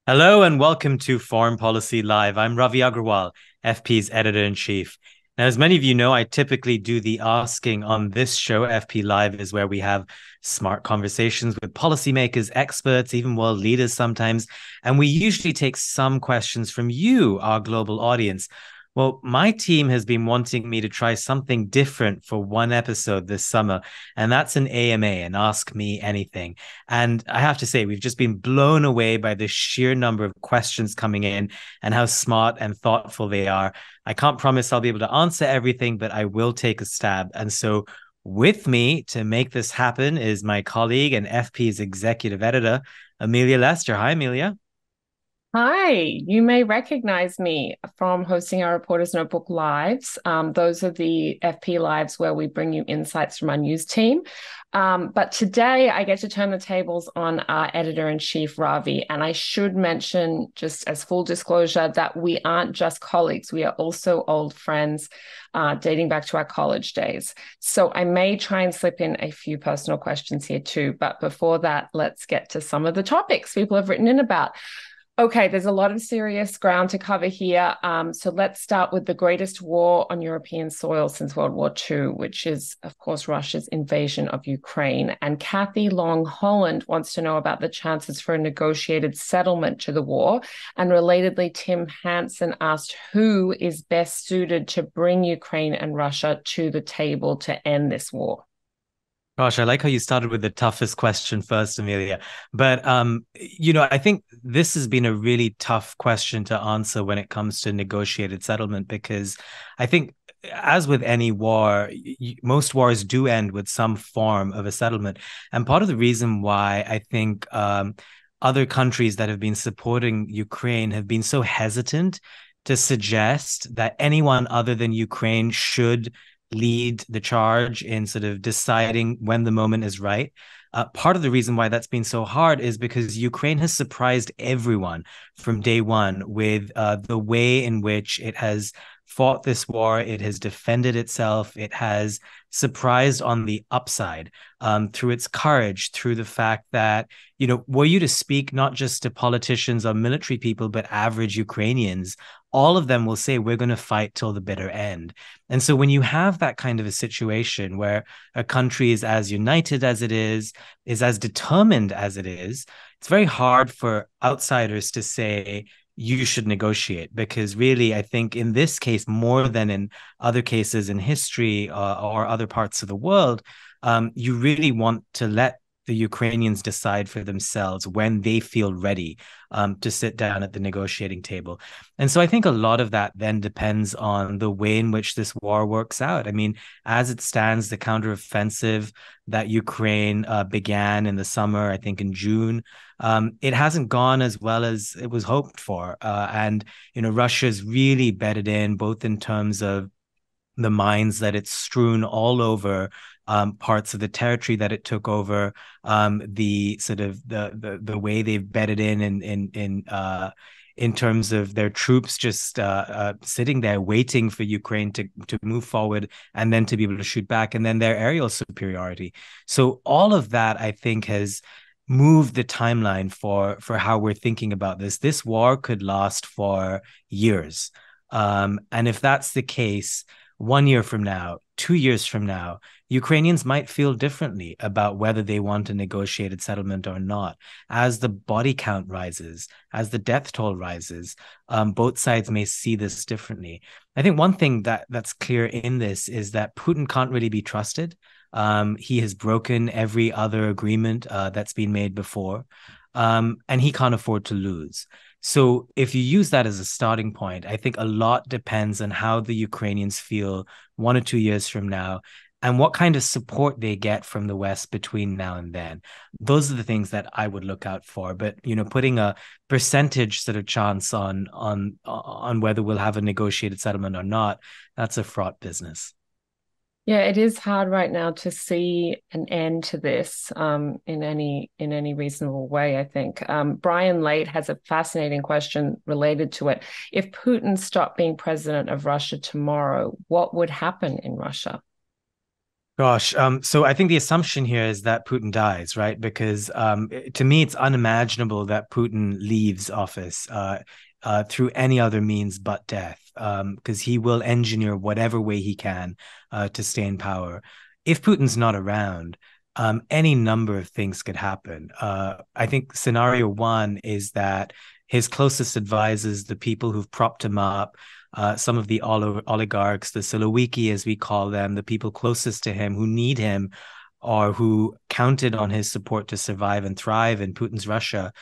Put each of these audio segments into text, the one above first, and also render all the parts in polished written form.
Hello and welcome to Foreign Policy Live. I'm Ravi Agrawal, FP's editor-in-chief. Now, as many of you know, I typically do the asking on this show. FP Live is where we have smart conversations with policymakers, experts, even world leaders sometimes. And we usually take some questions from you, our global audience. Well, my team has been wanting me to try something different for one episode this summer, and that's an AMA, an Ask Me Anything. And I have to say, we've just been blown away by the sheer number of questions coming in and how smart and thoughtful they are. I can't promise I'll be able to answer everything, but I will take a stab. And so, with me to make this happen is my colleague and FP's executive editor, Amelia Lester. Hi, Amelia. Hi, you may recognize me from hosting our Reporters Notebook Lives. Those are the FP Lives where we bring you insights from our news team. But today I get to turn the tables on our editor-in-chief, Ravi. And I should mention, just as full disclosure, that we aren't just colleagues. We are also old friends, dating back to our college days. So I may try and slip in a few personal questions here too. But before that, let's get to some of the topics people have written in about. Okay, there's a lot of serious ground to cover here. So let's start with the greatest war on European soil since World War II, which is, of course, Russia's invasion of Ukraine. And Kathy Long Holland wants to know about the chances for a negotiated settlement to the war. And relatedly, Tim Hansen asked who is best suited to bring Ukraine and Russia to the table to end this war. Gosh, I like how you started with the toughest question first, Amelia. But I think this has been a really tough question to answer when it comes to negotiated settlement because I think as with any war, most wars do end with some form of a settlement. And part of the reason why I think other countries that have been supporting Ukraine have been so hesitant to suggest that anyone other than Ukraine should lead the charge in sort of deciding when the moment is right. Part of the reason why that's been so hard is because Ukraine has surprised everyone from day one with the way in which it has fought this war. It has defended itself. It has surprised on the upside through its courage, through the fact that, were you to speak not just to politicians or military people, but average Ukrainians, all of them will say, we're going to fight till the bitter end. And so when you have that kind of a situation where a country is as united as it is as determined as it is, it's very hard for outsiders to say, you should negotiate because really, I think in this case, more than in other cases in history or other parts of the world, you really want to let the Ukrainians decide for themselves when they feel ready to sit down at the negotiating table. And so I think a lot of that then depends on the way in which this war works out. I mean, as it stands, the counteroffensive that Ukraine began in the summer, I think in June, it hasn't gone as well as it was hoped for. And Russia's really bedded in, both in terms of the mines that it's strewn all over parts of the territory that it took over, the sort of the way they've bedded in terms of their troops just sitting there waiting for Ukraine to move forward and then to be able to shoot back, and then their aerial superiority. So all of that, I think, has moved the timeline for how we're thinking about this. This war could last for years, and if that's the case, 1 year from now, 2 years from now, Ukrainians might feel differently about whether they want a negotiated settlement or not. As the body count rises, as the death toll rises, both sides may see this differently. I think one thing that's clear in this is that Putin can't really be trusted. He has broken every other agreement that's been made before, and he can't afford to lose. So if you use that as a starting point, I think a lot depends on how the Ukrainians feel 1 or 2 years from now and what kind of support they get from the West between now and then. Those are the things that I would look out for. But putting a percentage sort of chance on whether we'll have a negotiated settlement or not, that's a fraught business. Yeah, it is hard right now to see an end to this in any reasonable way, I think. Brian Late has a fascinating question related to it. If Putin stopped being president of Russia tomorrow, what would happen in Russia? Gosh, so I think the assumption here is that Putin dies, right? Because to me, it's unimaginable that Putin leaves office through any other means but death, because he will engineer whatever way he can to stay in power. If Putin's not around, any number of things could happen. I think scenario one is that his closest advisors, the people who've propped him up, some of the oligarchs, the Siloviki, as we call them, the people closest to him who need him or who counted on his support to survive and thrive in Putin's Russia,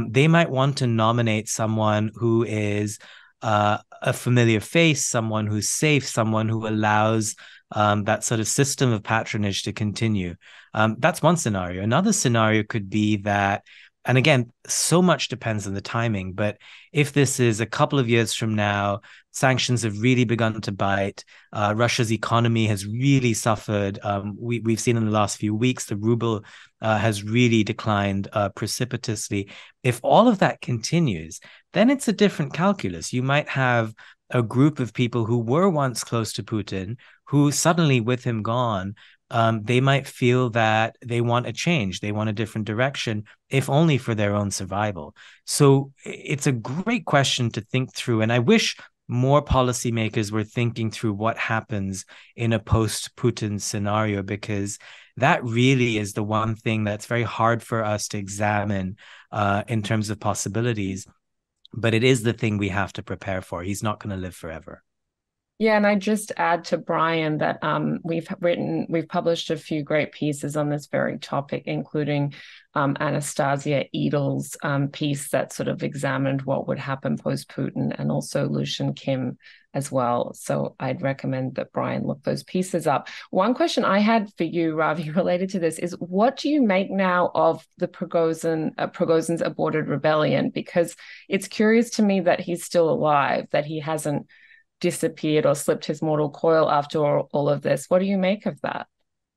they might want to nominate someone who is a familiar face, someone who's safe, someone who allows that sort of system of patronage to continue. That's one scenario. Another scenario could be that, and again, so much depends on the timing, but if this is a couple of years from now, sanctions have really begun to bite. Russia's economy has really suffered. We've seen in the last few weeks the ruble has really declined precipitously. If all of that continues, then it's a different calculus. You might have a group of people who were once close to Putin, who suddenly, with him gone, they might feel that they want a change, they want a different direction, if only for their own survival. So it's a great question to think through. And I wish more policymakers were thinking through what happens in a post-Putin scenario, because that really is the one thing that's very hard for us to examine in terms of possibilities. But it is the thing we have to prepare for. He's not going to live forever. Yeah, and I just add to Brian that we've published a few great pieces on this very topic, including Anastasia Edel's piece that sort of examined what would happen post-Putin, and also Lucian Kim as well. So I'd recommend that Brian look those pieces up. One question I had for you, Ravi, related to this is, what do you make now of the Prigozhin's aborted rebellion? Because it's curious to me that he's still alive, that he hasn't disappeared or slipped his mortal coil after all of this. What do you make of that?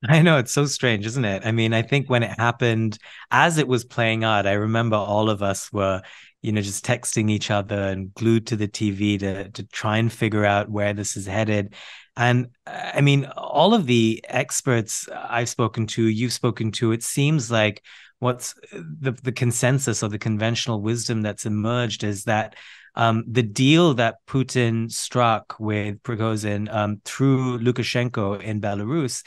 I know, it's so strange, isn't it? I mean, I think when it happened, as it was playing out, I remember all of us were, just texting each other and glued to the TV to try and figure out where this is headed. And I mean, all of the experts I've spoken to, you've spoken to, it seems like what's the consensus or the conventional wisdom that's emerged is that the deal that Putin struck with Prigozhin through Lukashenko in Belarus,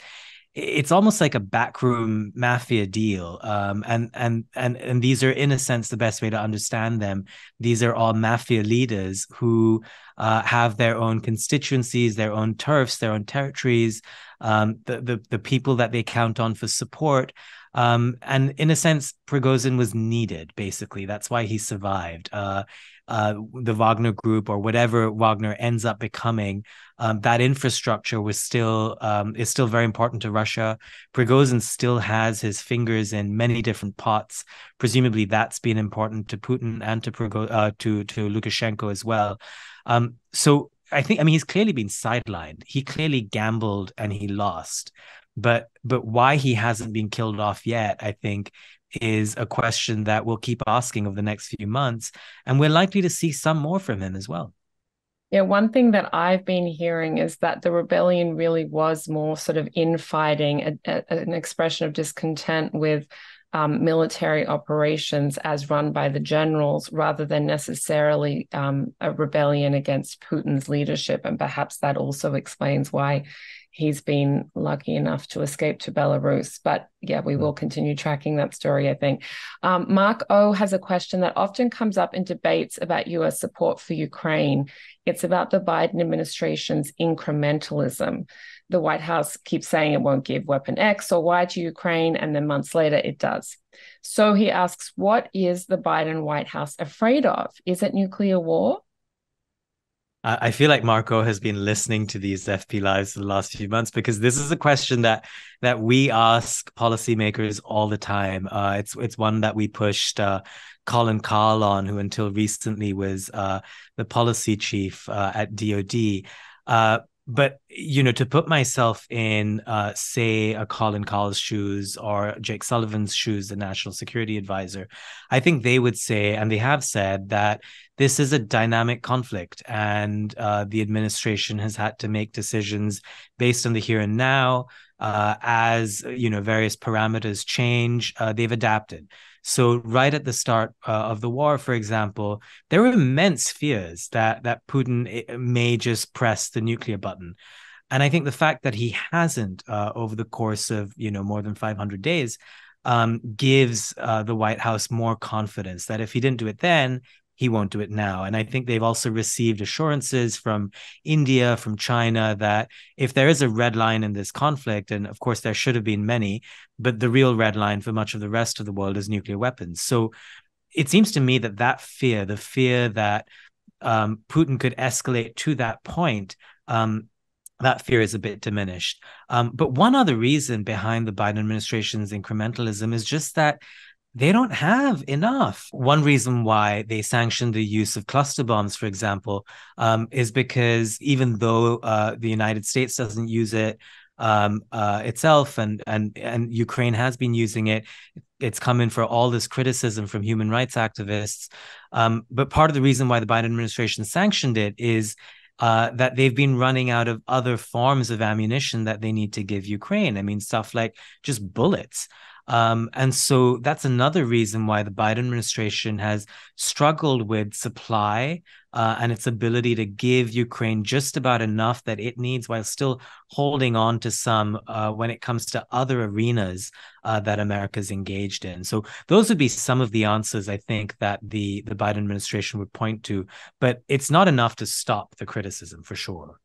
it's almost like a backroom mafia deal. And these are, in a sense, the best way to understand them. These are all mafia leaders who have their own constituencies, their own turfs, their own territories, the people that they count on for support. And in a sense, Prigozhin was needed, basically. That's why he survived. The Wagner Group, or whatever Wagner ends up becoming, that infrastructure was still is still very important to Russia. Prigozhin still has his fingers in many different pots. Presumably, that's been important to Putin and to Lukashenko as well. So I mean, he's clearly been sidelined. He clearly gambled and he lost. But why he hasn't been killed off yet, I think, is a question that we'll keep asking over the next few months, and we're likely to see some more from him as well. Yeah, one thing that I've been hearing is that the rebellion really was more sort of infighting, an expression of discontent with military operations as run by the generals, rather than necessarily a rebellion against Putin's leadership. And perhaps that also explains why he's been lucky enough to escape to Belarus. But yeah, we will continue tracking that story, I think. Mark O has a question that often comes up in debates about US support for Ukraine. It's about the Biden administration's incrementalism. The White House keeps saying it won't give weapon X or Y to Ukraine, and then months later it does. So he asks, what is the Biden White House afraid of? Is it nuclear war? I feel like Marco has been listening to these FP lives for the last few months, because this is a question that we ask policymakers all the time. It's one that we pushed Colin Carl on, who until recently was the policy chief at DoD. But to put myself in, say, a Colin Carl's shoes or Jake Sullivan's shoes, the national security advisor, I think they would say, and they have said, that this is a dynamic conflict, and the administration has had to make decisions based on the here and now, as various parameters change, they've adapted. So right at the start of the war, for example, there were immense fears that Putin may just press the nuclear button. And I think the fact that he hasn't over the course of more than 500 days gives the White House more confidence that if he didn't do it then, he won't do it now. And I think they've also received assurances from India, from China, that if there is a red line in this conflict, and of course there should have been many, but the real red line for much of the rest of the world is nuclear weapons. So it seems to me that fear, the fear that Putin could escalate to that point, that fear is a bit diminished. But one other reason behind the Biden administration's incrementalism is just that they don't have enough. One reason why they sanctioned the use of cluster bombs, for example, is because even though the United States doesn't use it itself, and Ukraine has been using it, it's come in for all this criticism from human rights activists. But part of the reason why the Biden administration sanctioned it is that they've been running out of other forms of ammunition that they need to give Ukraine. I mean, stuff like just bullets. And so that's another reason why the Biden administration has struggled with supply and its ability to give Ukraine just about enough that it needs while still holding on to some when it comes to other arenas that America's engaged in. So those would be some of the answers I think that the Biden administration would point to, but it's not enough to stop the criticism for sure.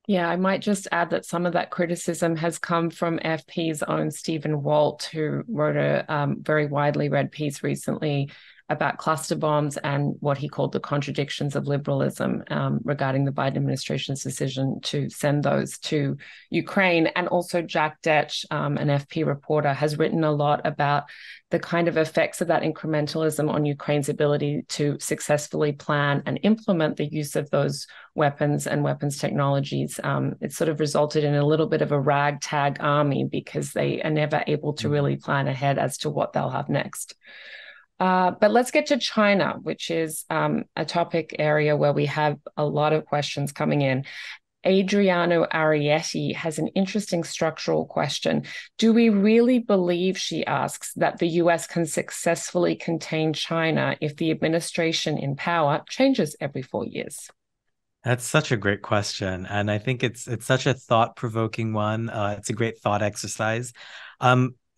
Yeah, I might just add that some of that criticism has come from FP's own Stephen Walt, who wrote a very widely read piece recently about cluster bombs and what he called the contradictions of liberalism regarding the Biden administration's decision to send those to Ukraine. And also Jack Detch, an FP reporter, has written a lot about the kind of effects of that incrementalism on Ukraine's ability to successfully plan and implement the use of those weapons and weapons technologies. It sort of resulted in a little bit of a ragtag army because they are never able to really plan ahead as to what they'll have next. But let's get to China, which is a topic area where we have a lot of questions coming in. Adriano Arietti has an interesting structural question. Do we really believe, she asks, that the US can successfully contain China if the administration in power changes every 4 years? That's such a great question, and I think it's such a thought-provoking one. It's a great thought exercise.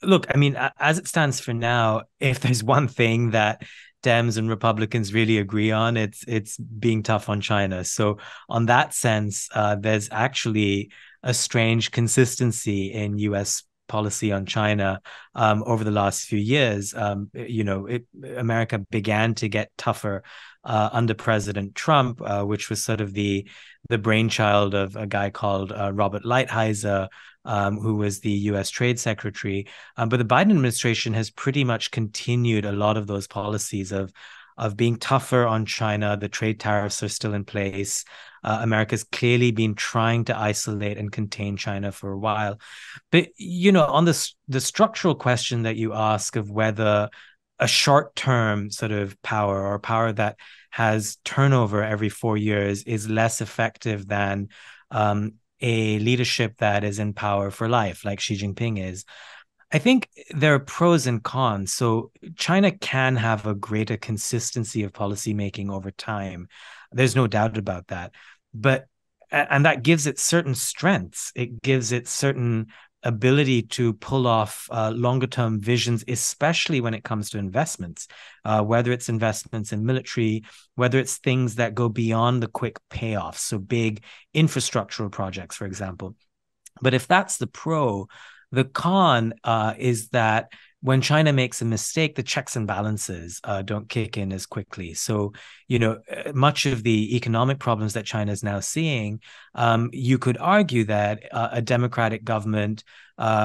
Look, I mean, as it stands for now, if there's one thing that Dems and Republicans really agree on, it's being tough on China. So, on that sense, there's actually a strange consistency in U.S. policy on China over the last few years. America began to get tougher under President Trump, which was sort of the brainchild of a guy called Robert Lighthizer, who was the U.S. Trade Secretary. But the Biden administration has pretty much continued a lot of those policies of being tougher on China. The trade tariffs are still in place. America's clearly been trying to isolate and contain China for a while. But, on the structural question that you ask of whether a short-term sort of power or power that has turnover every 4 years is less effective than a leadership that is in power for life, like Xi Jinping is. I think there are pros and cons. So China can have a greater consistency of policymaking over time. There's no doubt about that. And that gives it certain strengths. It gives it certain ability to pull off longer term visions, especially when it comes to investments, whether it's investments in military, whether it's things that go beyond the quick payoffs, so big infrastructural projects, for example. But if that's the pro, the con is that when China makes a mistake, the checks and balances don't kick in as quickly. So, much of the economic problems that China is now seeing, you could argue that a democratic government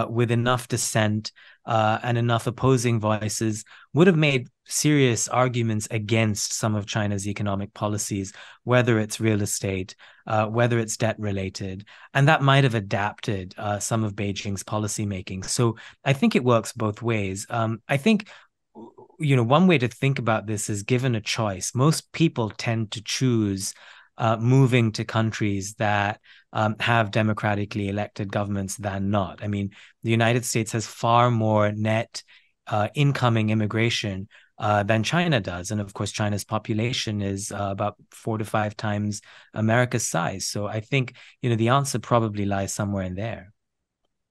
with enough dissent and enough opposing voices would have made serious arguments against some of China's economic policies, whether it's real estate, whether it's debt related, and that might have adapted some of Beijing's policymaking. So I think it works both ways. I think, one way to think about this is, given a choice, most people tend to choose moving to countries that have democratically elected governments than not. I mean, the United States has far more net incoming immigration than China does. And of course, China's population is about 4 to 5 times America's size. So I think, the answer probably lies somewhere in there.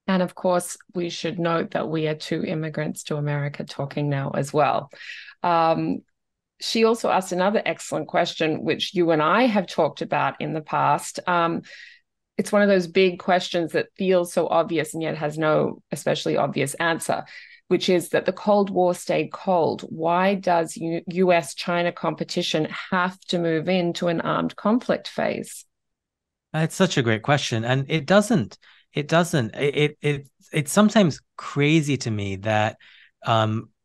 And of course, we should note that we are two immigrants to America talking now as well. Um, she also asked another excellent question, which you and I have talked about in the past. It's one of those big questions that feels so obvious and yet has no especially obvious answer, which is that the Cold War stayed cold. Why does US China competition have to move into an armed conflict phase? It's such a great question, and it doesn't. It doesn't. It's sometimes crazy to me that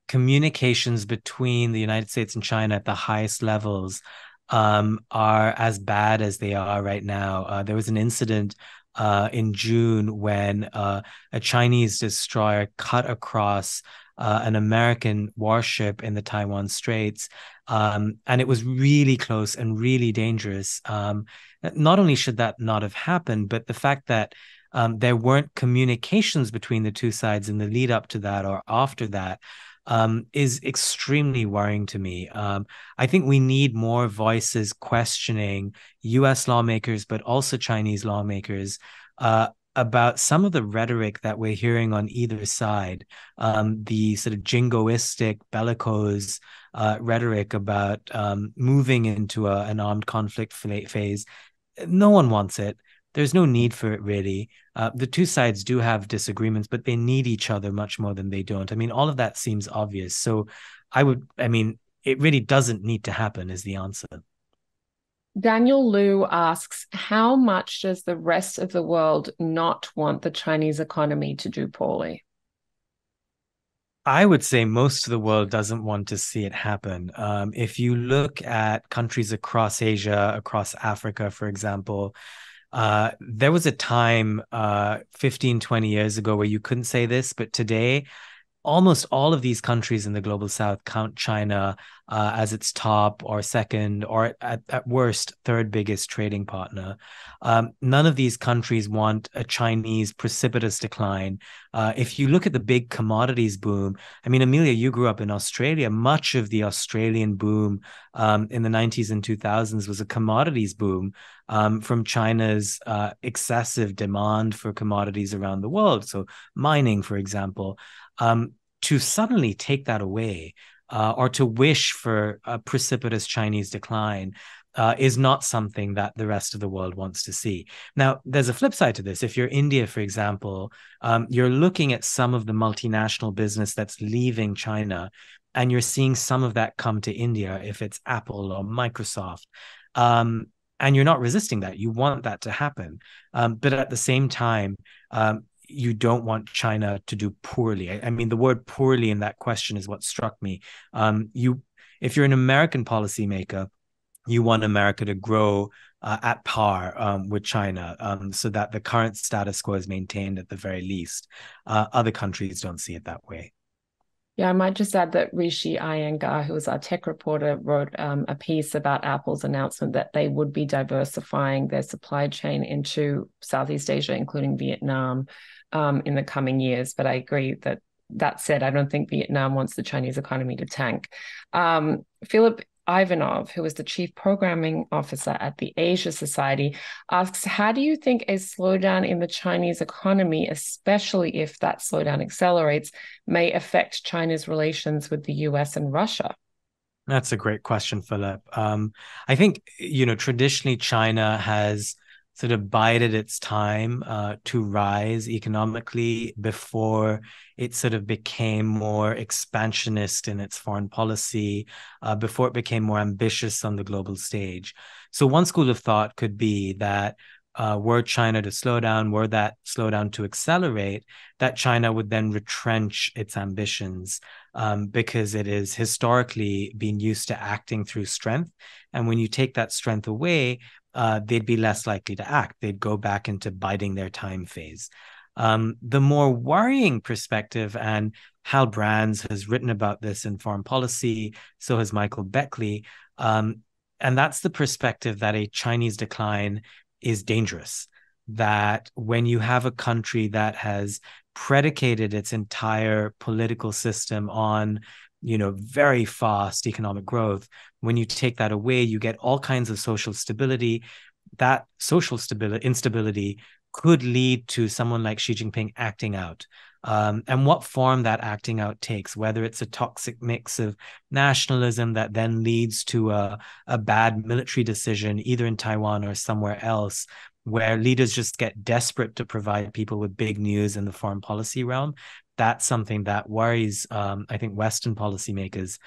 communications between the United States and China at the highest levels are as bad as they are right now. There was an incident in June when a Chinese destroyer cut across an American warship in the Taiwan Straits. And it was really close and really dangerous. Not only should that not have happened, but the fact that there weren't communications between the two sides in the lead up to that or after that is extremely worrying to me. I think we need more voices questioning US lawmakers, but also Chinese lawmakers about some of the rhetoric that we're hearing on either side, the sort of jingoistic, bellicose rhetoric about moving into an armed conflict phase. No one wants it. There's no need for it, really. The two sides do have disagreements, but they need each other much more than they don't. I mean, all of that seems obvious. So it really doesn't need to happen, is the answer. Daniel Liu asks, how much does the rest of the world not want the Chinese economy to do poorly? I would say most of the world doesn't want to see it happen. If you look at countries across Asia, across Africa, for example, there was a time 15, 20 years ago where you couldn't say this, but today almost all of these countries in the global south count China as its top or second or at worst third biggest trading partner. None of these countries want a Chinese precipitous decline. If you look at the big commodities boom, I mean, Amelia, you grew up in Australia. Much of the Australian boom in the 90s and 2000s was a commodities boom from China's excessive demand for commodities around the world. So mining, for example. To suddenly take that away or to wish for a precipitous Chinese decline is not something that the rest of the world wants to see. Now, there's a flip side to this. If you're India, for example, you're looking at some of the multinational business that's leaving China, and you're seeing some of that come to India, if it's Apple or Microsoft. And you're not resisting that. You want that to happen. But at the same time, you don't want China to do poorly. I mean, the word poorly in that question is what struck me. If you're an American policymaker, you want America to grow at par with China so that the current status quo is maintained at the very least. Other countries don't see it that way. Yeah, I might just add that Rishi Iyengar, who was our tech reporter, wrote a piece about Apple's announcement that they would be diversifying their supply chain into Southeast Asia, including Vietnam, in the coming years. But I agree that said, I don't think Vietnam wants the Chinese economy to tank. Philip Ivanov, who is the chief programming officer at the Asia Society, asks, how do you think a slowdown in the Chinese economy, especially if that slowdown accelerates, may affect China's relations with the US and Russia? That's a great question, Philip. I think, traditionally China has sort of bided its time to rise economically before it sort of became more expansionist in its foreign policy, before it became more ambitious on the global stage. So one school of thought could be that were China to slow down, were that slowdown to accelerate, that China would then retrench its ambitions because it is historically been used to acting through strength. And when you take that strength away, they'd be less likely to act. They'd go back into biding their time phase. The more worrying perspective, and Hal Brands has written about this in Foreign Policy, so has Michael Beckley, and that's the perspective that a Chinese decline is dangerous that when you have a country that has predicated its entire political system on, very fast economic growth, when you take that away, you get all kinds of social stability. That social stability instability could lead to someone like Xi Jinping acting out. And what form that acting out takes, whether it's a toxic mix of nationalism that then leads to a bad military decision, either in Taiwan or somewhere else, where leaders just get desperate to provide people with big news in the foreign policy realm. That's something that worries, I think, Western policymakers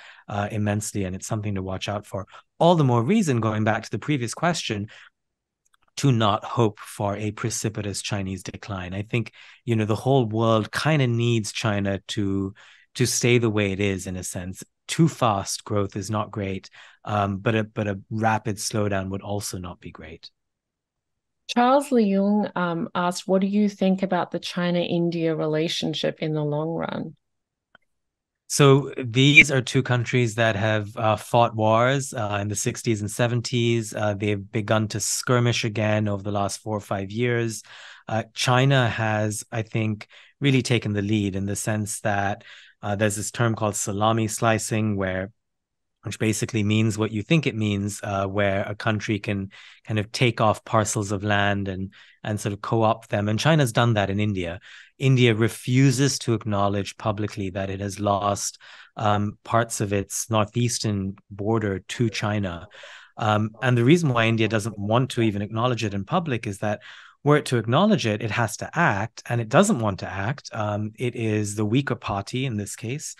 immensely, and it's something to watch out for. All the more reason, going back to the previous question, to not hope for a precipitous Chinese decline. I think, the whole world kind of needs China to stay the way it is, in a sense. Too fast growth is not great, but a rapid slowdown would also not be great. Charles Leung asked, what do you think about the China-India relationship in the long run? So these are two countries that have fought wars in the 60s and 70s. They've begun to skirmish again over the last 4 or 5 years. China has, I think, really taken the lead in the sense that there's this term called salami slicing, which basically means what you think it means, where a country can kind of take off parcels of land and sort of co-opt them. And China's done that in India. India refuses to acknowledge publicly that it has lost parts of its northeastern border to China. And the reason why India doesn't want to even acknowledge it in public is that were it to acknowledge it, it has to act, and it doesn't want to act. It is the weaker party in this case.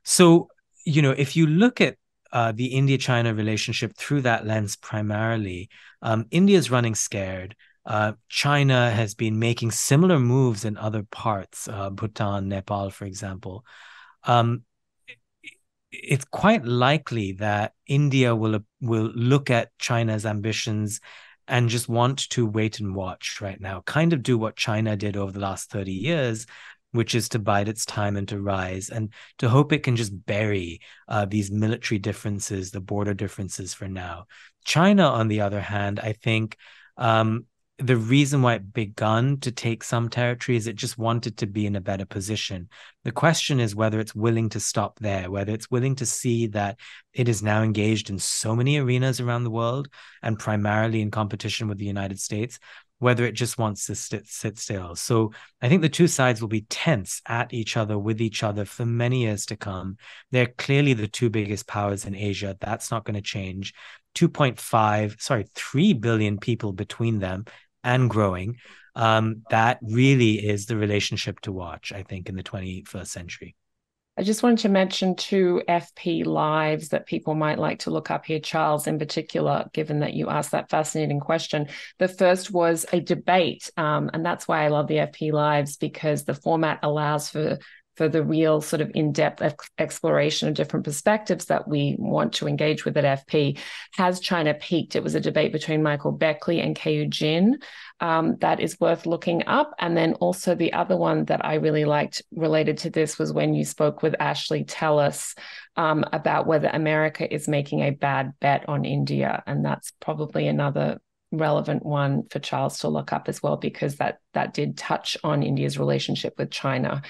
So, if you look at the India-China relationship through that lens primarily, India is running scared. China has been making similar moves in other parts, Bhutan, Nepal, for example. Um, it's quite likely that India will look at China's ambitions and just want to wait and watch right now, kind of do what China did over the last 30 years, which is to bide its time and to rise and to hope it can just bury these military differences, the border differences for now. China, on the other hand, I think the reason why it begun to take some territory is it just wanted to be in a better position. The question is whether it's willing to stop there, whether it's willing to see that it is now engaged in so many arenas around the world and primarily in competition with the United States, whether it just wants to sit still. So I think the two sides will be tense at each other, with each other for many years to come. They're clearly the two biggest powers in Asia. That's not going to change. 3 billion people between them and growing. That really is the relationship to watch, I think, in the 21st century. I just wanted to mention two FP lives that people might like to look up here, Charles, in particular, given that you asked that fascinating question. The first was a debate, and that's why I love the FP lives, because the format allows for the real sort of in-depth exploration of different perspectives that we want to engage with at FP. Has China peaked? It was a debate between Michael Beckley and Keiyu Jin. That is worth looking up. And then also the other one that I really liked related to this was when you spoke with Ashley Tellis about whether America is making a bad bet on India. And that's probably another relevant one for Charles to look up as well, because that did touch on India's relationship with China.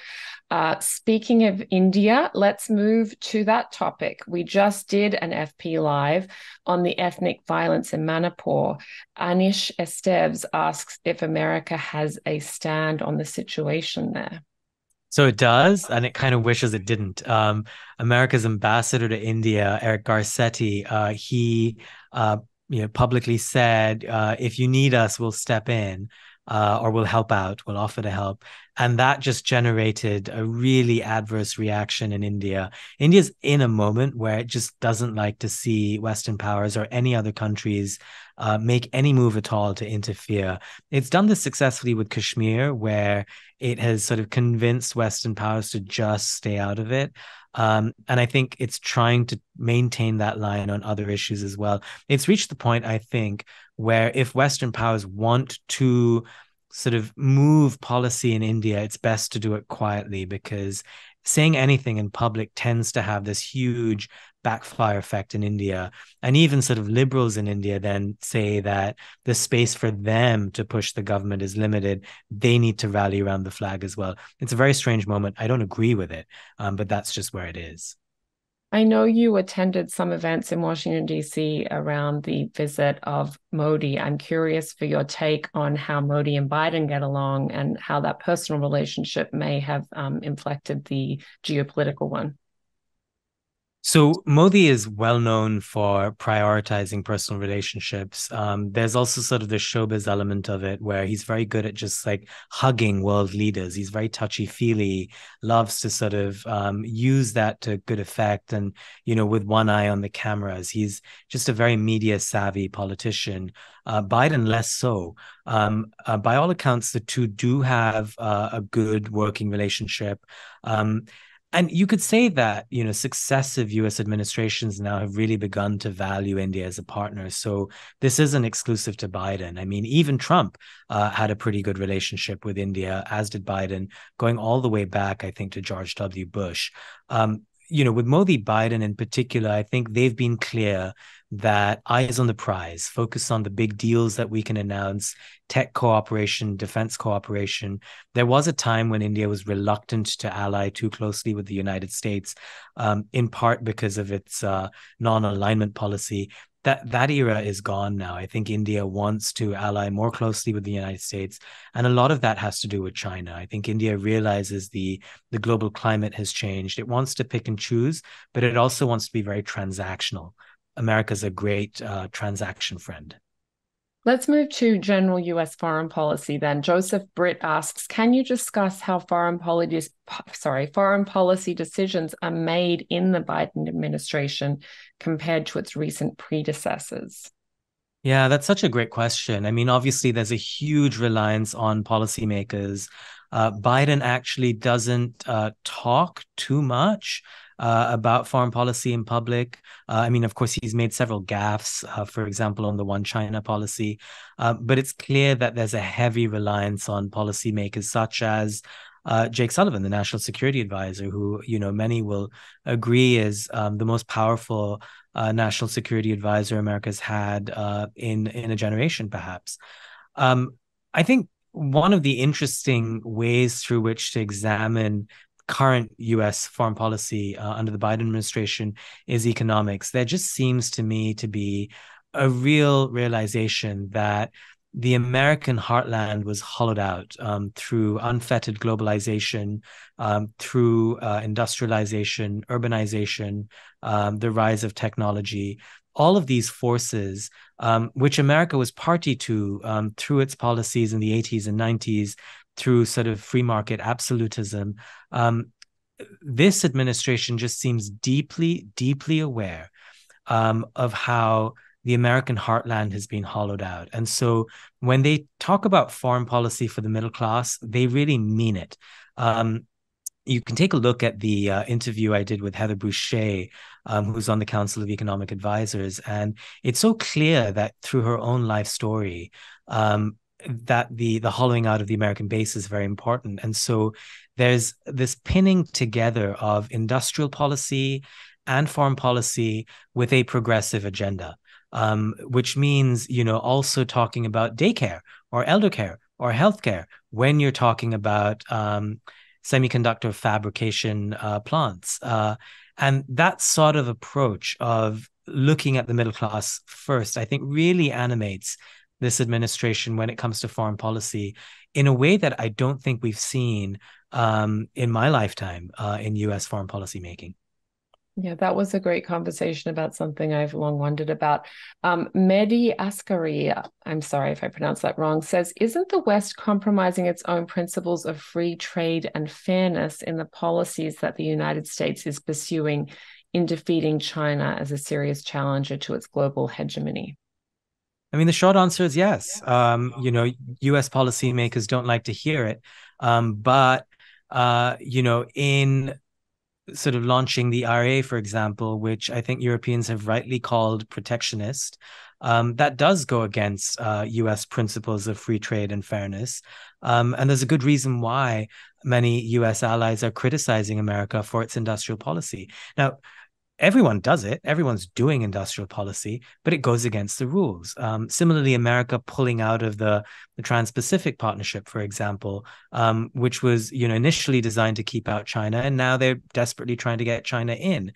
Speaking of India, let's move to that topic. We just did an FP Live on the ethnic violence in Manipur. Anish Esteves asks if America has a stand on the situation there. So it does, and it kind of wishes it didn't. America's ambassador to India, Eric Garcetti, he publicly said, if you need us, we'll step in. Or we'll help out, we'll offer to help. And that just generated a really adverse reaction in India. India's in a moment where it just doesn't like to see Western powers or any other countries make any move at all to interfere. It's done this successfully with Kashmir, where it has sort of convinced Western powers to just stay out of it. And I think it's trying to maintain that line on other issues as well. It's reached the point, I think, where if Western powers want to sort of move policy in India, it's best to do it quietly, because saying anything in public tends to have this huge backfire effect in India. And even sort of liberals in India then say that the space for them to push the government is limited. They need to rally around the flag as well. It's a very strange moment. I don't agree with it, but that's just where it is. I know you attended some events in Washington, D.C. around the visit of Modi. I'm curious for your take on how Modi and Biden get along and how that personal relationship may have inflected the geopolitical one. So Modi is well known for prioritizing personal relationships. There's also sort of the showbiz element of it, where he's very good at just like hugging world leaders. He's very touchy-feely, loves to sort of use that to good effect, and with one eye on the cameras. He's just a very media-savvy politician. Biden less so. By all accounts, the two do have a good working relationship. And you could say that, successive US administrations now have really begun to value India as a partner. So this isn't exclusive to Biden. I mean, even Trump had a pretty good relationship with India, as did Biden, going all the way back, I think, to George W. Bush. With Modi, Biden in particular, I think they've been clear that eyes on the prize, focus on the big deals that we can announce, tech cooperation, defense cooperation. There was a time when India was reluctant to ally too closely with the United States, in part because of its non-alignment policy. That era is gone now. I think India wants to ally more closely with the United States, and a lot of that has to do with China. I think India realizes the global climate has changed. It wants to pick and choose, but it also wants to be very transactional. America's a great transaction friend. Let's move to general US foreign policy then. Joseph Britt asks, can you discuss how foreign policy decisions are made in the Biden administration compared to its recent predecessors? Yeah, that's such a great question. I mean, obviously, there's a huge reliance on policymakers. Biden actually doesn't talk too much about foreign policy in public. I mean, of course, he's made several gaffes, for example, on the One China policy. But it's clear that there's a heavy reliance on policymakers such as Jake Sullivan, the National Security Advisor, who many will agree is the most powerful national security advisor America's had in a generation, perhaps. I think one of the interesting ways through which to examine current US foreign policy under the Biden administration is economics. There just seems to me to be a real realization that the American heartland was hollowed out through unfettered globalization, through industrialization, urbanization, the rise of technology. All of these forces, which America was party to through its policies in the 80s and 90s, through sort of free market absolutism, this administration just seems deeply, deeply aware of how the American heartland has been hollowed out. And so when they talk about foreign policy for the middle class, they really mean it. You can take a look at the interview I did with Heather Boucher, who's on the Council of Economic Advisors. And it's so clear that through her own life story, that the hollowing out of the American base is very important. And so there's this pinning together of industrial policy and foreign policy with a progressive agenda, which means, also talking about daycare or elder care or healthcare when you're talking about semiconductor fabrication plants. And that sort of approach of looking at the middle class first, I think really animates this administration when it comes to foreign policy in a way that I don't think we've seen in my lifetime in US foreign policy making. Yeah, that was a great conversation about something I've long wondered about. Mehdi Askari, I'm sorry if I pronounced that wrong, says, isn't the West compromising its own principles of free trade and fairness in the policies that the United States is pursuing in defeating China as a serious challenger to its global hegemony? I mean, the short answer is yes. US policymakers don't like to hear it. But in sort of launching the RA, for example, which I think Europeans have rightly called protectionist, that does go against US principles of free trade and fairness. And there's a good reason why many US allies are criticizing America for its industrial policy. Now, everyone does it. Everyone's doing industrial policy, but it goes against the rules. Similarly, America pulling out of the Trans-Pacific Partnership, for example, which was initially designed to keep out China, and now they're desperately trying to get China in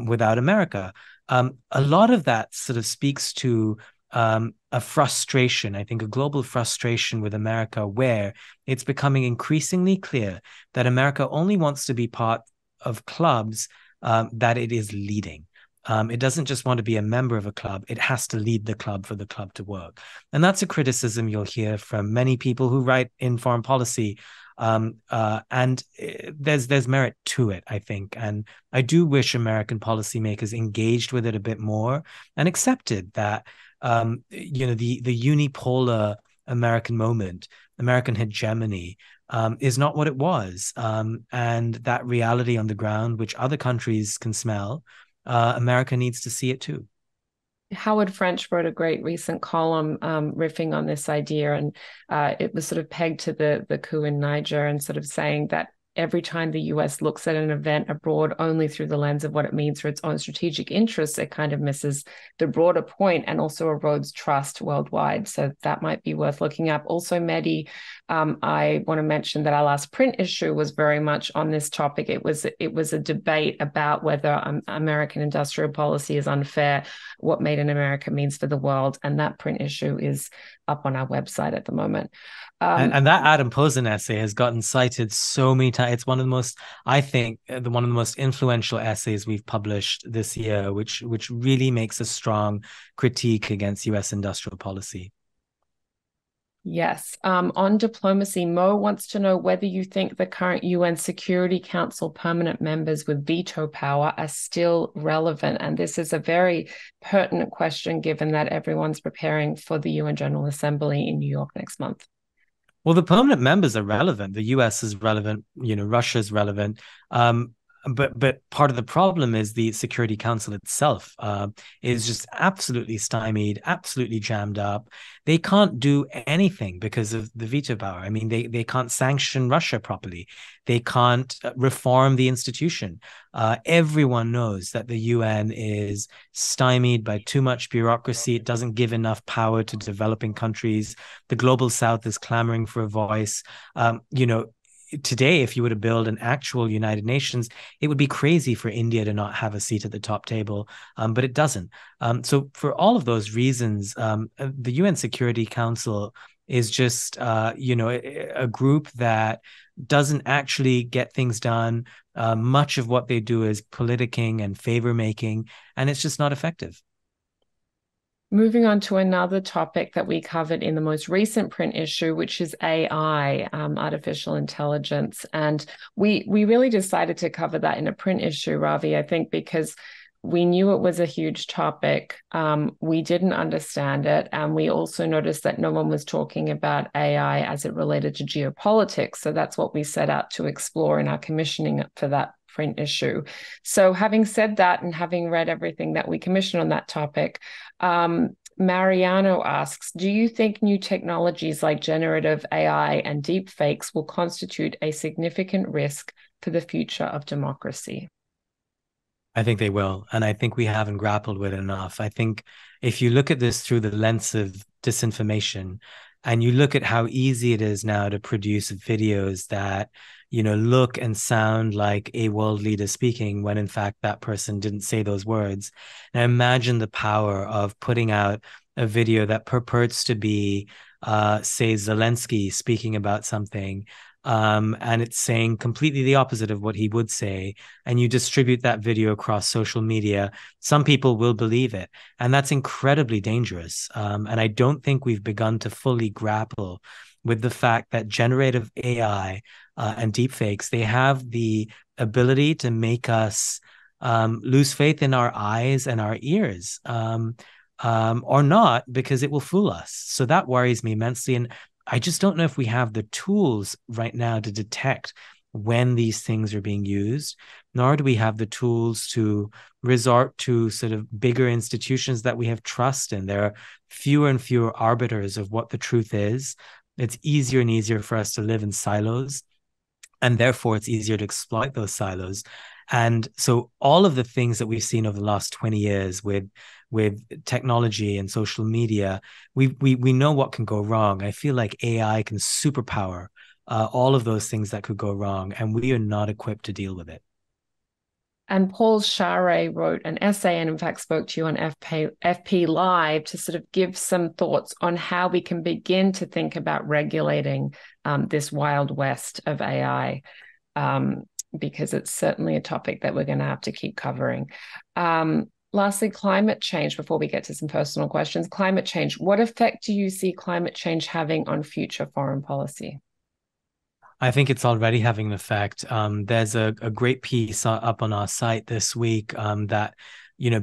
without America. A lot of that sort of speaks to a frustration, I think a global frustration with America, where it's becoming increasingly clear that America only wants to be part of clubs that it is leading. It doesn't just want to be a member of a club, it has to lead the club for the club to work. And that's a criticism you'll hear from many people who write in foreign policy. And there's merit to it, I think. And I do wish American policymakers engaged with it a bit more and accepted that, the unipolar American moment, American hegemony, is not what it was. And that reality on the ground, which other countries can smell, America needs to see it too. Howard French wrote a great recent column riffing on this idea, and it was sort of pegged to the coup in Niger, and sort of saying that every time the US looks at an event abroad only through the lens of what it means for its own strategic interests, it kind of misses the broader point and also erodes trust worldwide. So that might be worth looking up. Also, Mehdi, I want to mention that our last print issue was very much on this topic. It was a debate about whether American industrial policy is unfair, what made in America means for the world, and that print issue is up on our website at the moment. And that Adam Posen essay has gotten cited so many times. It's one of the most, I think, one of the most influential essays we've published this year, which really makes a strong critique against US industrial policy. Yes. On diplomacy, Mo wants to know whether you think the current UN Security Council permanent members with veto power are still relevant. And this is a very pertinent question, given that everyone's preparing for the UN General Assembly in New York next month. Well, the permanent members are relevant. The US is relevant, Russia's relevant. But part of the problem is the Security Council itself is just absolutely stymied, absolutely jammed up. They can't do anything because of the veto power. I mean, they can't sanction Russia properly. They can't reform the institution. Everyone knows that the UN is stymied by too much bureaucracy. It doesn't give enough power to developing countries. The global South is clamoring for a voice. Today, if you were to build an actual United Nations, it would be crazy for India to not have a seat at the top table, but it doesn't. So for all of those reasons, the UN Security Council is just, a group that doesn't actually get things done. Much of what they do is politicking and favor making, and it's just not effective. Moving on to another topic that we covered in the most recent print issue, which is AI, artificial intelligence. And we really decided to cover that in a print issue, Ravi, I think, because we knew it was a huge topic. We didn't understand it. And we also noticed that no one was talking about AI as it related to geopolitics. So that's what we set out to explore in our commissioning for that print issue. So having said that, and having read everything that we commissioned on that topic, Mariano asks, do you think new technologies like generative AI and deep fakes will constitute a significant risk for the future of democracy? I think they will. And I think we haven't grappled with it enough. I think if you look at this through the lens of disinformation, and you look at how easy it is now to produce videos that, look and sound like a world leader speaking when in fact that person didn't say those words. Now imagine the power of putting out a video that purports to be, say, Zelensky speaking about something, and it's saying completely the opposite of what he would say, and you distribute that video across social media. Some people will believe it, and that's incredibly dangerous. And I don't think we've begun to fully grapple with the fact that generative AI and deepfakes, they have the ability to make us lose faith in our eyes and our ears, or not, because it will fool us. So that worries me immensely. And I just don't know if we have the tools right now to detect when these things are being used, nor do we have the tools to resort to sort of bigger institutions that we have trust in. There are fewer and fewer arbiters of what the truth is. It's easier and easier for us to live in silos, and therefore it's easier to exploit those silos. And so all of the things that we've seen over the last 20 years with technology and social media, we know what can go wrong. I feel like AI can superpower all of those things that could go wrong, and we are not equipped to deal with it. And Paul Share wrote an essay and, in fact, spoke to you on FP Live to sort of give some thoughts on how we can begin to think about regulating this wild west of AI, because it's certainly a topic that we're going to have to keep covering. Lastly, climate change, before we get to some personal questions. Climate change. What effect do you see climate change having on future foreign policy? I think it's already having an effect. There's a great piece up on our site this week that,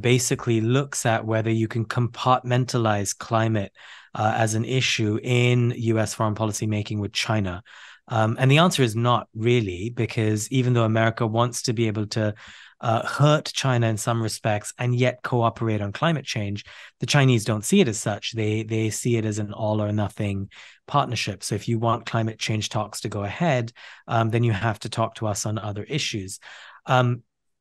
basically looks at whether you can compartmentalize climate as an issue in US foreign policy making with China. And the answer is not really, because even though America wants to be able to hurt China in some respects and yet cooperate on climate change, the Chinese don't see it as such. They see it as an all or nothing partnership. So if you want climate change talks to go ahead, then you have to talk to us on other issues.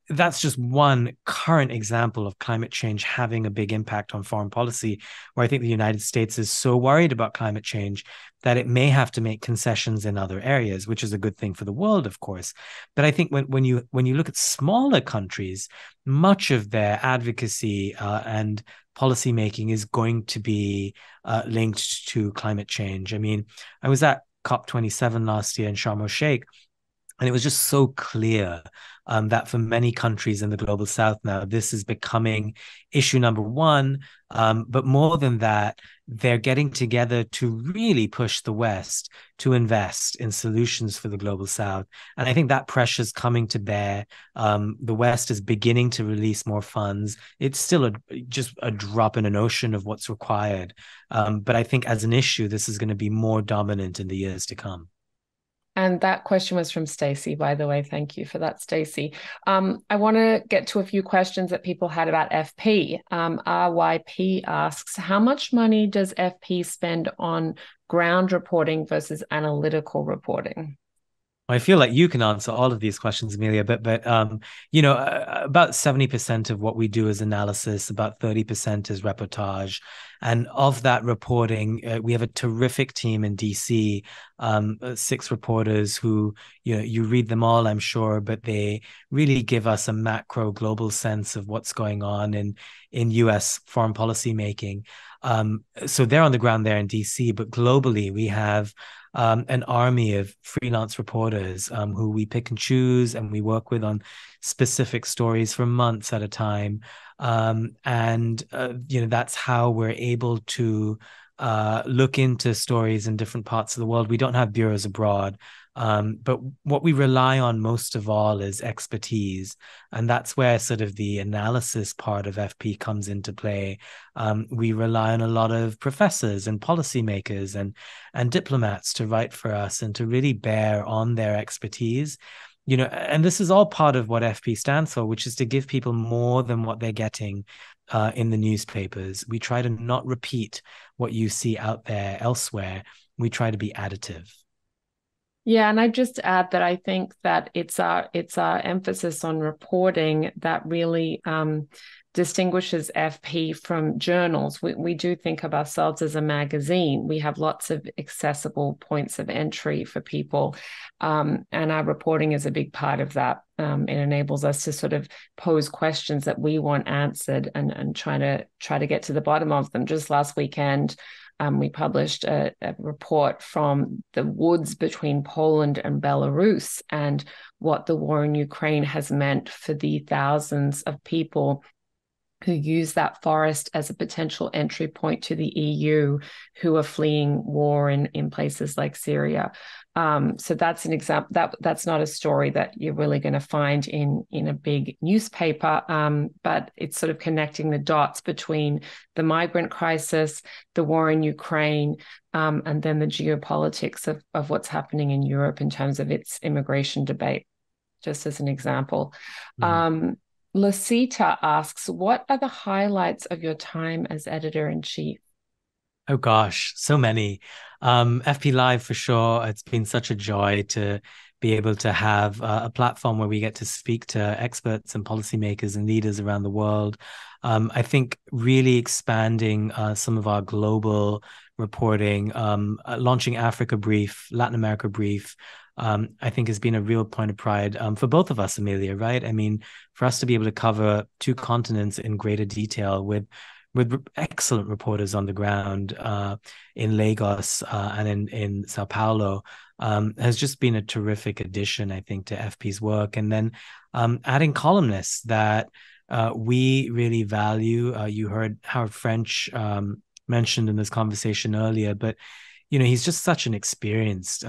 That's just one current example of climate change having a big impact on foreign policy, where I think the United States is so worried about climate change that it may have to make concessions in other areas, which is a good thing for the world, of course. But I think when you look at smaller countries, much of their advocacy and policy making is going to be linked to climate change. I mean, I was at COP27 last year in Sharm el Sheikh, and it was just so clear that for many countries in the global south now, this is becoming issue number one. But more than that, they're getting together to really push the West to invest in solutions for the global south. And I think that pressure is coming to bear. The West is beginning to release more funds. It's still just a drop in an ocean of what's required. But I think as an issue, this is going to be more dominant in the years to come. And that question was from Stacey, by the way. Thank you for that, Stacey. I want to get to a few questions that people had about FP. RYP asks, how much money does FP spend on ground reporting versus analytical reporting? I feel like you can answer all of these questions, Amelia, but about 70% of what we do is analysis, about 30% is reportage. And of that reporting, we have a terrific team in DC, 6 reporters who, you read them all, I'm sure, but they really give us a macro global sense of what's going on in US foreign policy making. So they're on the ground there in DC, but globally we have an army of freelance reporters who we pick and choose, and we work with on specific stories for months at a time. That's how we're able to look into stories in different parts of the world. We don't have bureaus abroad. But what we rely on most of all is expertise. And that's where sort of the analysis part of FP comes into play. We rely on a lot of professors and policymakers and diplomats to write for us and to really bear on their expertise. And this is all part of what FP stands for, which is to give people more than what they're getting in the newspapers. We try to not repeat what you see out there elsewhere. We try to be additive. Yeah, and I just add that I think that it's our emphasis on reporting that really distinguishes FP from journals. We do think of ourselves as a magazine. We have lots of accessible points of entry for people, and our reporting is a big part of that. It enables us to sort of pose questions that we want answered and try to get to the bottom of them. Just last weekend, we published a report from the woods between Poland and Belarus and what the war in Ukraine has meant for the thousands of people who use that forest as a potential entry point to the EU, who are fleeing war in places like Syria. So that's an example that's not a story that you're really going to find in a big newspaper, but it's sort of connecting the dots between the migrant crisis, the war in Ukraine, and then the geopolitics of what's happening in Europe in terms of its immigration debate, just as an example. Mhm. Um, Lasita asks, what are the highlights of your time as editor in chief? Oh gosh, so many. FP Live for sure. It's been such a joy to be able to have a platform where we get to speak to experts and policymakers and leaders around the world. I think really expanding some of our global reporting, launching Africa Brief, Latin America Brief, I think has been a real point of pride for both of us, Amelia, right? I mean, for us to be able to cover two continents in greater detail with excellent reporters on the ground in Lagos and in Sao Paulo has just been a terrific addition, I think, to FP's work. And then adding columnists that we really value. You heard Howard French mentioned in this conversation earlier, but he's just such an experienced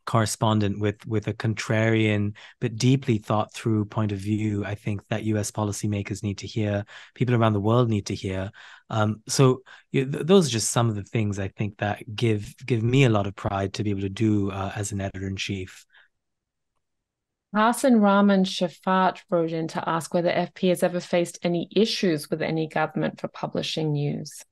correspondent with a contrarian but deeply thought through point of view. I think that US policymakers need to hear, people around the world need to hear. Those are just some of the things I think that give me a lot of pride to be able to do as an editor in chief. Hassan Rahman Shafat wrote in to ask whether FP has ever faced any issues with any government for publishing news.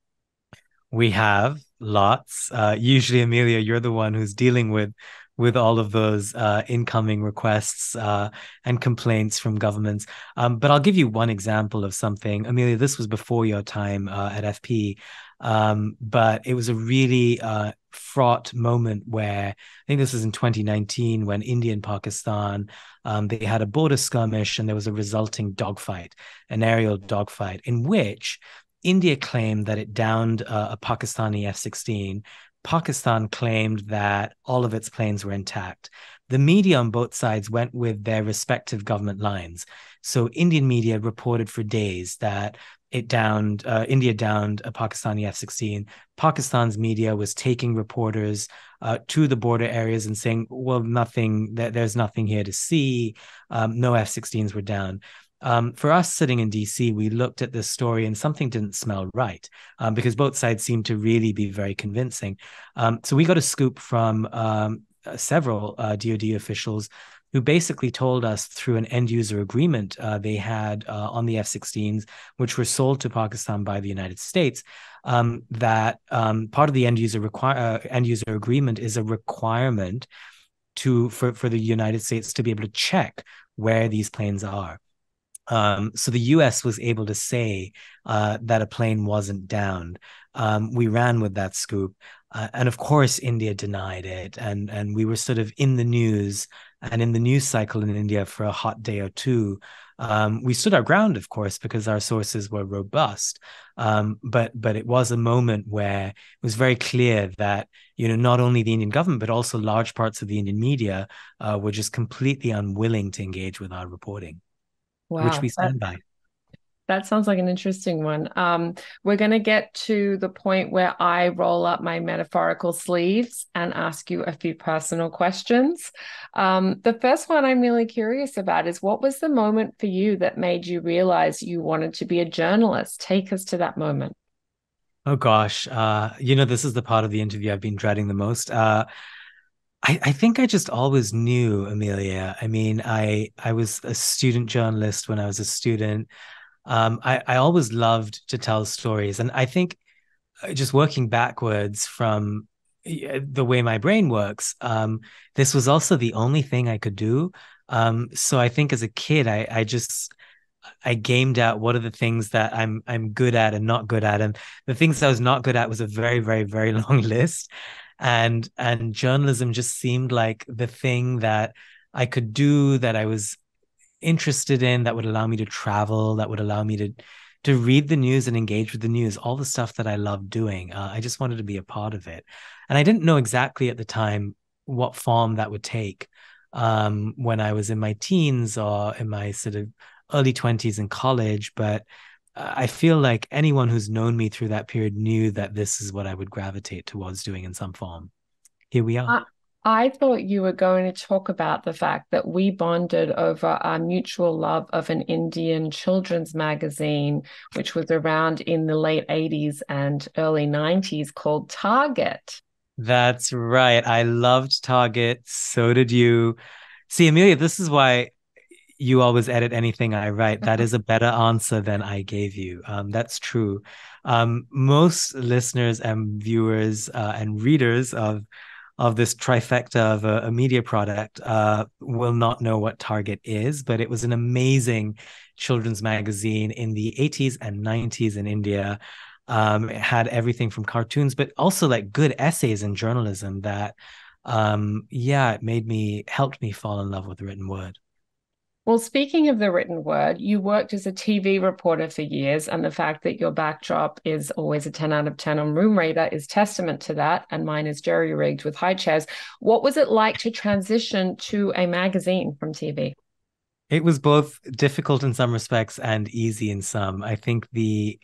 We have lots. Usually, Amelia, you're the one who's dealing with all of those incoming requests and complaints from governments. But I'll give you one example of something. Amelia, this was before your time at FP, but it was a really fraught moment where I think this was in 2019 when India and Pakistan they had a border skirmish and there was a resulting dogfight, an aerial dogfight in which India claimed that it downed a Pakistani F-16. Pakistan claimed that all of its planes were intact. The media on both sides went with their respective government lines. So Indian media reported for days that India downed a Pakistani F-16. Pakistan's media was taking reporters to the border areas and saying, well, there's nothing here to see. No F-16s were down. For us sitting in DC, we looked at this story and something didn't smell right because both sides seemed to really be very convincing. So we got a scoop from several DoD officials who basically told us through an end user agreement they had on the F-16s, which were sold to Pakistan by the United States, that part of the end user agreement is a requirement for the United States to be able to check where these planes are. So the US was able to say that a plane wasn't downed. We ran with that scoop. And of course, India denied it. And we were sort of in the news and in the news cycle in India for a hot day or two. We stood our ground, of course, because our sources were robust. But it was a moment where it was very clear that, not only the Indian government, but also large parts of the Indian media were just completely unwilling to engage with our reporting, which we Wow, stand by. that sounds like an interesting one. We're going to get to the point where I roll up my metaphorical sleeves and ask you a few personal questions. The first one I'm really curious about is what was the moment for you that made you realize you wanted to be a journalist? Take us to that moment. Oh gosh, this is the part of the interview I've been dreading the most. I think I just always knew, Amelia. I mean, I was a student journalist when I was a student. I always loved to tell stories, and I think just working backwards from the way my brain works, this was also the only thing I could do. So I think as a kid, I gamed out what are the things that I'm good at and not good at, and the things I was not good at was a very, very, very long list, and journalism just seemed like the thing that I could do, that I was interested in, that would allow me to travel, that would allow me to read the news and engage with the news, all the stuff that I love doing. I just wanted to be a part of it. And I didn't know exactly at the time what form that would take when I was in my teens or in my sort of early 20s in college. But I feel like anyone who's known me through that period knew that this is what I would gravitate towards doing in some form. Here we are. I thought you were going to talk about the fact that we bonded over our mutual love of an Indian children's magazine, which was around in the late 80s and early 90s called Target. That's right. I loved Target. So did you. See, Amelia, this is why you always edit anything I write. That is a better answer than I gave you. That's true. Most listeners and viewers and readers of this trifecta of a media product will not know what Target is, but it was an amazing children's magazine in the 80s and 90s in India. It had everything from cartoons, but also like good essays in journalism that, yeah, helped me fall in love with the written word. Well, speaking of the written word, you worked as a TV reporter for years, and the fact that your backdrop is always a 10 out of 10 on Room Rater is testament to that. And mine is jerry rigged with high chairs. What was it like to transition to a magazine from TV? It was both difficult in some respects and easy in some. I think the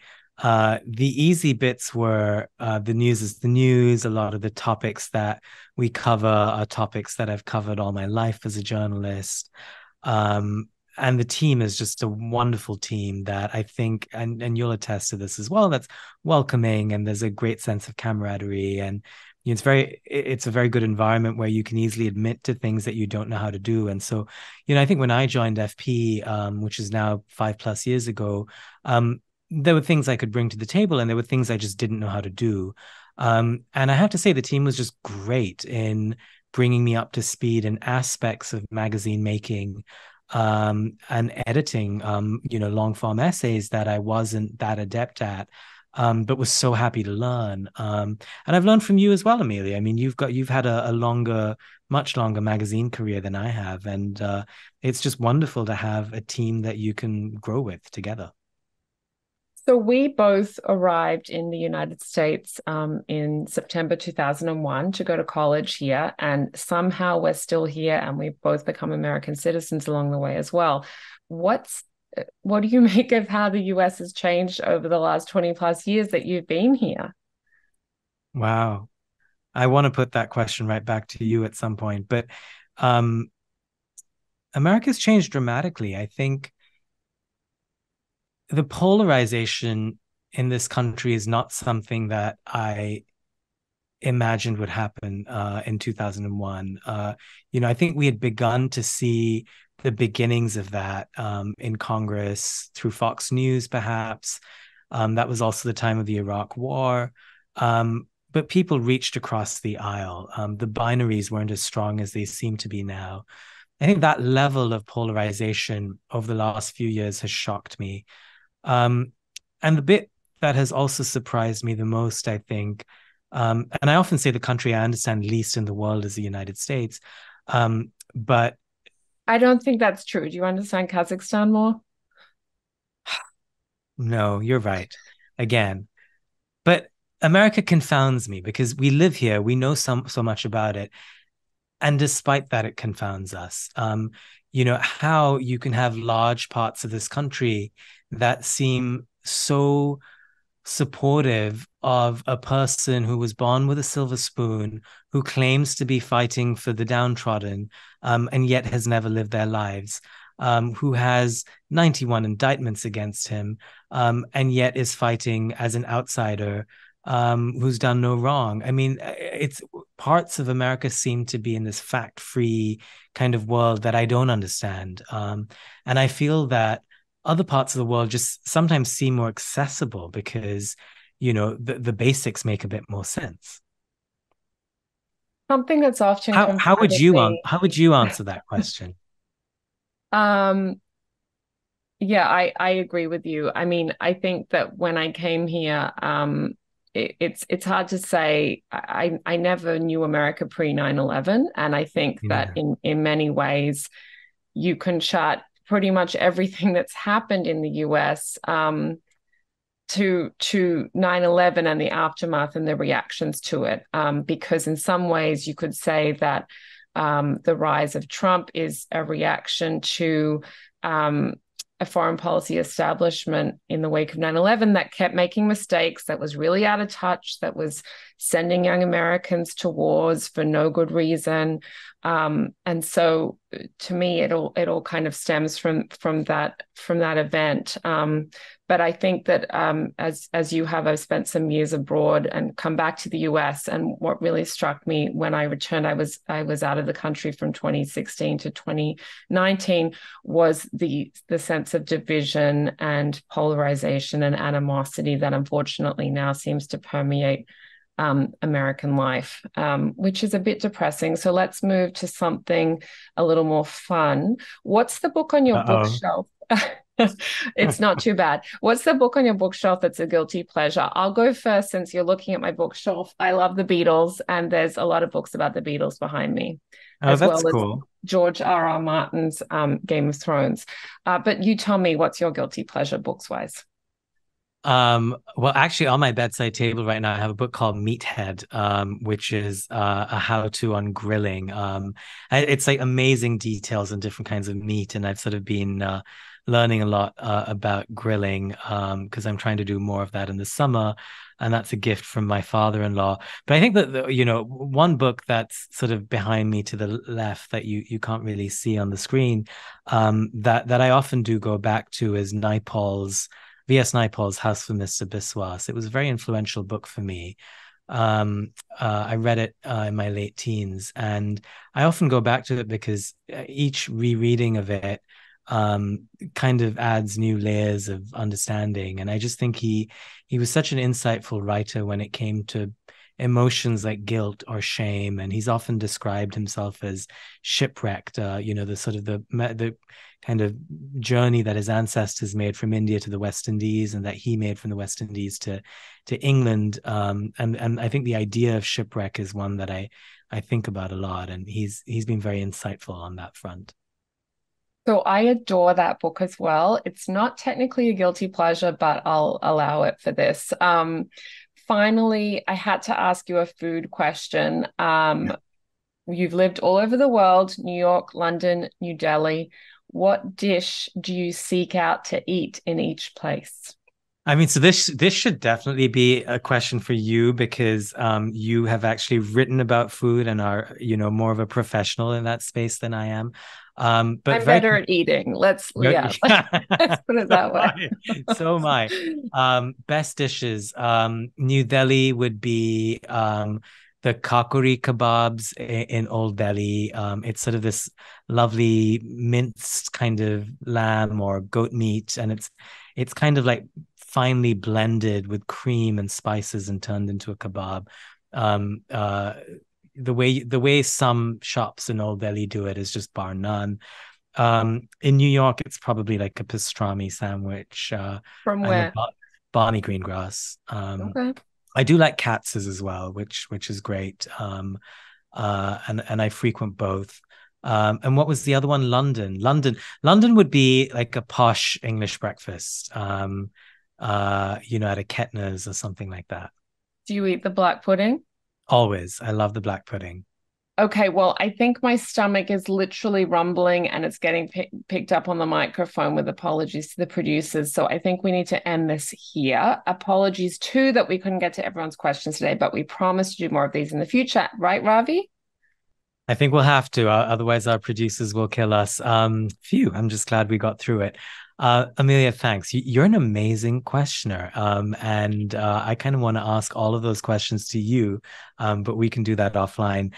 easy bits were the news is the news. A lot of the topics that we cover are topics that I've covered all my life as a journalist. And the team is just a wonderful team that I think, and you'll attest to this as well, that's welcoming and there's a great sense of camaraderie and it's a very good environment where you can easily admit to things that you don't know how to do. And so, I think when I joined FP, which is now 5+ years ago, there were things I could bring to the table and there were things I just didn't know how to do. And I have to say the team was just great in bringing me up to speed in aspects of magazine making and editing, long form essays that I wasn't that adept at, but was so happy to learn. And I've learned from you as well, Amelia. I mean, you've had a longer, much longer magazine career than I have, and it's just wonderful to have a team that you can grow with together. So we both arrived in the United States in September 2001 to go to college here, and somehow we're still here, and we've both become American citizens along the way as well. What's what do you make of how the US has changed over the last 20 plus years that you've been here? Wow. I want to put that question right back to you at some point, but um, America's changed dramatically. I think the polarization in this country is not something that I imagined would happen in 2001. I think we had begun to see the beginnings of that in Congress through Fox News, perhaps. That was also the time of the Iraq War. But people reached across the aisle. The binaries weren't as strong as they seem to be now. I think that level of polarization over the last few years has shocked me. Um, and the bit that has also surprised me the most, I think, and I often say the country I understand least in the world is the United States. But I don't think that's true. Do you understand Kazakhstan more? no, you're right. Again, but America confounds me because we live here, we know so much about it, and despite that, it confounds us. How you can have large parts of this country that seem so supportive of a person who was born with a silver spoon, who claims to be fighting for the downtrodden, and yet has never lived their lives, who has 91 indictments against him, and yet is fighting as an outsider, who's done no wrong. I mean, it's parts of America seem to be in this fact-free kind of world that I don't understand. And I feel that other parts of the world just sometimes seem more accessible because, the basics make a bit more sense. Something that's often How would confronted you me. how would you answer that question? Um, yeah, I agree with you. I mean, I think that when I came here, it's hard to say. I never knew America pre 9/11, and I think that Yeah. in many ways you can chart pretty much everything that's happened in the US to 9/11 and the aftermath and the reactions to it. Because in some ways you could say that the rise of Trump is a reaction to a foreign policy establishment in the wake of 9/11 that kept making mistakes, that was really out of touch, that was sending young Americans to wars for no good reason. And so to me, it all kind of stems from that event. But I think that as you have, I've spent some years abroad and come back to the US. And what really struck me when I returned, I was out of the country from 2016 to 2019, was the sense of division and polarization and animosity that unfortunately now seems to permeate American life, which is a bit depressing. So let's move to something a little more fun. What's the book on your Uh-oh. bookshelf? It's not too bad. What's the book on your bookshelf that's a guilty pleasure? I'll go first since you're looking at my bookshelf. I love the Beatles, and there's a lot of books about the Beatles behind me, Oh, as that's well as cool. George R.R. Martin's Game of Thrones. But you tell me, what's your guilty pleasure books wise? Well, actually, on my bedside table right now, I have a book called Meathead, which is a how-to on grilling. It's like amazing details on different kinds of meat, and I've sort of been learning a lot about grilling because I'm trying to do more of that in the summer, and that's a gift from my father-in-law. But I think that one book that's sort of behind me to the left that you can't really see on the screen, that I often do go back to is Naipaul's. V.S. Naipaul's House for Mr. Biswas. It was a very influential book for me. I read it in my late teens, and I often go back to it because each rereading of it kind of adds new layers of understanding. And I just think he was such an insightful writer when it came to emotions like guilt or shame, and he's often described himself as shipwrecked. The sort of the kind of journey that his ancestors made from India to the West Indies, and that he made from the West Indies to England. And I think the idea of shipwreck is one that I think about a lot, and he's been very insightful on that front. So I adore that book as well. It's not technically a guilty pleasure, but I'll allow it for this. Finally, I had to ask you a food question. Yeah. You've lived all over the world, New York, London, New Delhi. What dish do you seek out to eat in each place? I mean, so this should definitely be a question for you because you have actually written about food and are, more of a professional in that space than I am. But I'm very better at eating. yeah, Let's put it that so am way. I. So am I. Best dishes. New Delhi would be the kakuri kebabs in Old Delhi. It's sort of this lovely minced kind of lamb or goat meat, and it's kind of like finely blended with cream and spices and turned into a kebab. Um, uh, the way some shops in Old Delhi do it is just bar none. In New York, it's probably like a pastrami sandwich From and a where? Barney Greengrass. Okay. I do like Katz's as well, which is great. And I frequent both. And what was the other one? London would be like a posh English breakfast. At a Kettner's or something like that. Do you eat the black pudding? Always. I love the black pudding. Okay, well, I think my stomach is literally rumbling and it's getting picked up on the microphone with apologies to the producers. So I think we need to end this here. Apologies too that we couldn't get to everyone's questions today, but we promise to do more of these in the future. Right, Ravi? I think we'll have to, otherwise our producers will kill us. Phew, I'm just glad we got through it. Amelia, thanks. You're an amazing questioner. And I kind of want to ask all of those questions to you, but we can do that offline.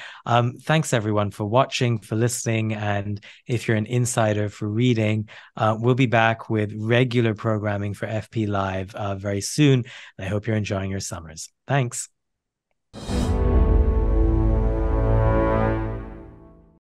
Thanks everyone for watching, for listening. And if you're an insider for reading, we'll be back with regular programming for FP Live very soon. And I hope you're enjoying your summers. Thanks.